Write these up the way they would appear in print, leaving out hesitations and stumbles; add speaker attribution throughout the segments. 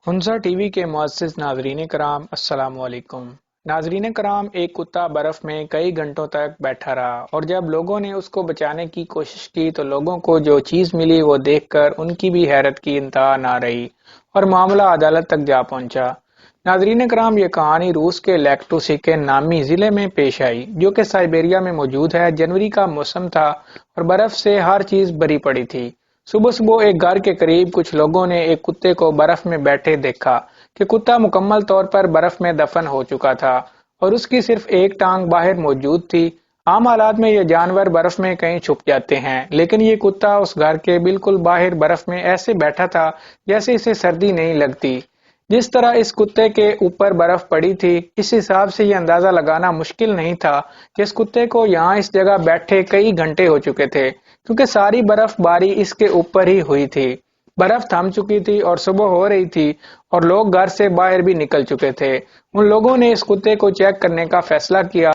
Speaker 1: Hunza T V کے معزز ناظرین کرام، السلام علیکم۔ ناظرین کرام، ایک کتا برف میں کئی گھنٹوں تک بیٹھا رہا اور جب لوگوں نے اس کو بچانے کی کوشش کی تو لوگوں کو جو چیز ملی وہ دیکھ کر ان کی بھی حیرت کی انتہا نہ رہی اور معاملہ عدالت تک جا پہنچا۔ ناظرین کرام، یہ کہانی روس کے لیکٹوسیکے نامی ضلع میں پیش آئی جو کہ سائبیریا میں موجود ہے۔ جنوری کا موسم تھا اور برف سے ہر چیز بھری پڑی تھی۔ صبح صبح ایک گھر کے قریب کچھ لوگوں نے ایک کتے کو برف میں بیٹھے دیکھا کہ کتا مکمل طور پر برف میں دفن ہو چکا تھا اور اس کی صرف ایک ٹانگ باہر موجود تھی۔ عام حالات میں یہ جانور برف میں کہیں چھپ جاتے ہیں، لیکن یہ کتا اس گھر کے بالکل باہر برف میں ایسے بیٹھا تھا جیسے اسے سردی نہیں لگتی۔ جس طرح اس کتے کے اوپر برف پڑی تھی، اس حساب سے یہ اندازہ لگانا مشکل نہیں تھا کہ اس کتے کو یہاں اس جگہ بیٹھے کئی گھنٹے ہو چکے تھے، کیونکہ ساری برف باری اس کے اوپر ہی ہوئی تھی۔ برف تھم چکی تھی اور صبح ہو رہی تھی اور لوگ گھر سے باہر بھی نکل چکے تھے۔ ان لوگوں نے اس کتے کو چیک کرنے کا فیصلہ کیا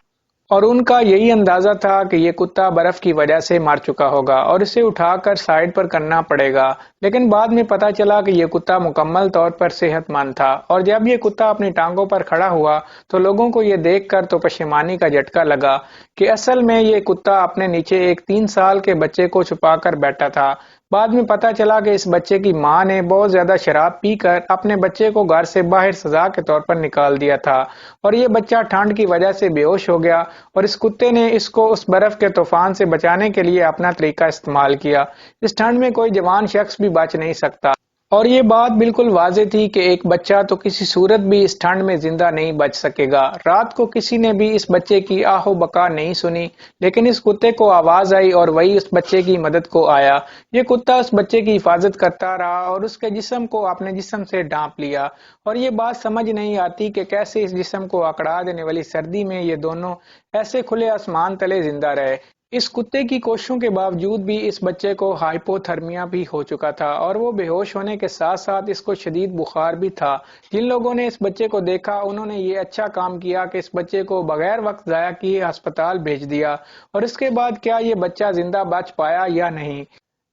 Speaker 1: اور ان کا یہی اندازہ تھا کہ یہ کتا برف کی وجہ سے مر چکا ہوگا اور اسے اٹھا کر سائیڈ پر کرنا پڑے گا، لیکن بعد میں پتا چلا کہ یہ کتا مکمل طور پر صحت مند تھا اور جب یہ کتا اپنی ٹانگوں پر کھڑا ہوا تو لوگوں کو یہ دیکھ کر تو پشیمانی کا جھٹکا لگا کہ اصل میں یہ کتا اپنے نیچے ایک 3 سال کے بچے کو چھپا کر بیٹھا تھا۔ بعد میں پتا چلا کہ اس بچے کی ماں نے بہت زیادہ شراب پی کر اپنے بچے کو گھر سے باہر سزا کے طور پر نکال دیا تھا اور یہ بچہ ٹھنڈ کی وجہ سے بے ہوش ہو گیا اور اس کتے نے اس کو اس برف کے طوفان سے بچانے کے لیے اپنا طریقہ استعمال کیا۔ اس ٹھنڈ میں کوئی جوان شخص بھی بچ نہیں سکتا اور یہ بات بالکل واضح تھی کہ ایک بچہ تو کسی صورت بھی اس ٹھنڈ میں زندہ نہیں بچ سکے گا۔ رات کو کسی نے بھی اس بچے کی آہ و بکا نہیں سنی، لیکن اس کتے کو آواز آئی اور وہی اس بچے کی مدد کو آیا۔ یہ کتا اس بچے کی حفاظت کرتا رہا اور اس کے جسم کو اپنے جسم سے ڈھانپ لیا اور یہ بات سمجھ نہیں آتی کہ کیسے اس جسم کو اکڑا دینے والی سردی میں یہ دونوں ایسے کھلے آسمان تلے زندہ رہے۔ اس کتے کی کوششوں کے باوجود بھی اس بچے کو ہائپو تھرمیا بھی ہو چکا تھا اور وہ بے ہوش ہونے کے ساتھ ساتھ اس کو شدید بخار بھی تھا۔ جن لوگوں نے اس بچے کو دیکھا انہوں نے یہ اچھا کام کیا کہ اس بچے کو بغیر وقت ضائع کیے ہسپتال بھیج دیا اور اس کے بعد کیا یہ بچہ زندہ بچ پایا یا نہیں،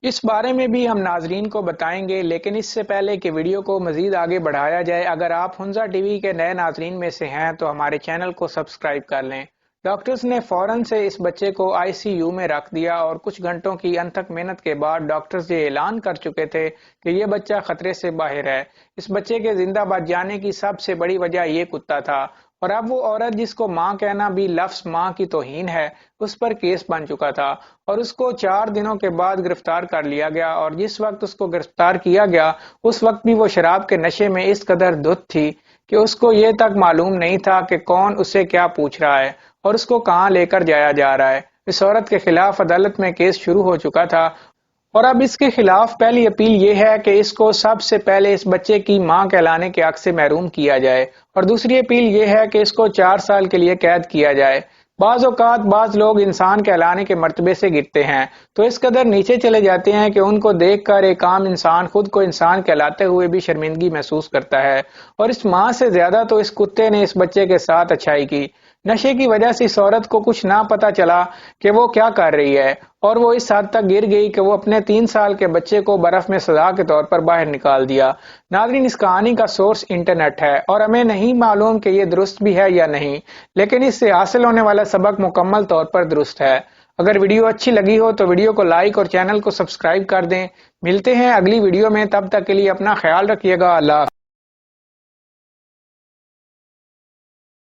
Speaker 1: اس بارے میں بھی ہم ناظرین کو بتائیں گے۔ لیکن اس سے پہلے کہ ویڈیو کو مزید آگے بڑھایا جائے، اگر آپ ہنزا ٹی وی کے نئے ناظرین میں سے ہیں تو ہمارے چینل کو سبسکرائب کر لیں۔ ڈاکٹرز نے فوراً سے اس بچے کو آئی سی یو میں رکھ دیا اور کچھ گھنٹوں کی انتھک محنت کے بعد ڈاکٹرز یہ اعلان کر چکے تھے کہ یہ بچہ خطرے سے باہر ہے۔ اس بچے کے زندہ بچ جانے کی سب سے بڑی وجہ یہ کتا تھا اور اب وہ عورت جس کو ماں کہنا بھی لفظ ماں کی توہین ہے، اس پر کیس بن چکا تھا اور اس کو 4 دنوں کے بعد گرفتار کر لیا گیا اور جس وقت اس کو گرفتار کیا گیا اس وقت بھی وہ شراب کے نشے میں اس قدر دھت تھی کہ اس کو یہ تک معلوم نہیں تھا کہ کون اسے کیا پوچھ رہا ہے اور اس کو کہاں لے کر جایا جا رہا ہے۔ اس عورت کے خلاف عدالت میں کیس شروع ہو چکا تھا اور اب اس کے خلاف پہلی اپیل یہ ہے کہ اس کو سب سے پہلے اس بچے کی ماں کہلانے کے حق سے محروم کیا جائے اور دوسری اپیل یہ ہے کہ اس کو 4 سال کے لیے قید کیا جائے۔ بعض اوقات بعض لوگ انسان کہلانے کے مرتبے سے گرتے ہیں تو اس قدر نیچے چلے جاتے ہیں کہ ان کو دیکھ کر ایک عام انسان خود کو انسان کہلاتے ہوئے بھی شرمندگی محسوس کرتا ہے اور اس ماں سے زیادہ تو اس کتے نے اس بچے کے ساتھ اچھائی کی۔ نشے کی وجہ سے اس عورت کو کچھ نہ پتا چلا کہ وہ کیا کر رہی ہے اور وہ اس حد تک گر گئی کہ وہ اپنے 3 سال کے بچے کو برف میں سزا کے طور پر باہر نکال دیا۔ ناظرین، اس کہانی کا سورس انٹرنیٹ ہے اور ہمیں نہیں معلوم کہ یہ درست بھی ہے یا نہیں، لیکن اس سے حاصل ہونے والا سبق مکمل طور پر درست ہے۔ اگر ویڈیو اچھی لگی ہو تو ویڈیو کو لائک اور چینل کو سبسکرائب کر دیں۔ ملتے ہیں اگلی ویڈیو میں، تب تک کے لیے اپنا خیال رکھیے گا۔ اللہ حافظ۔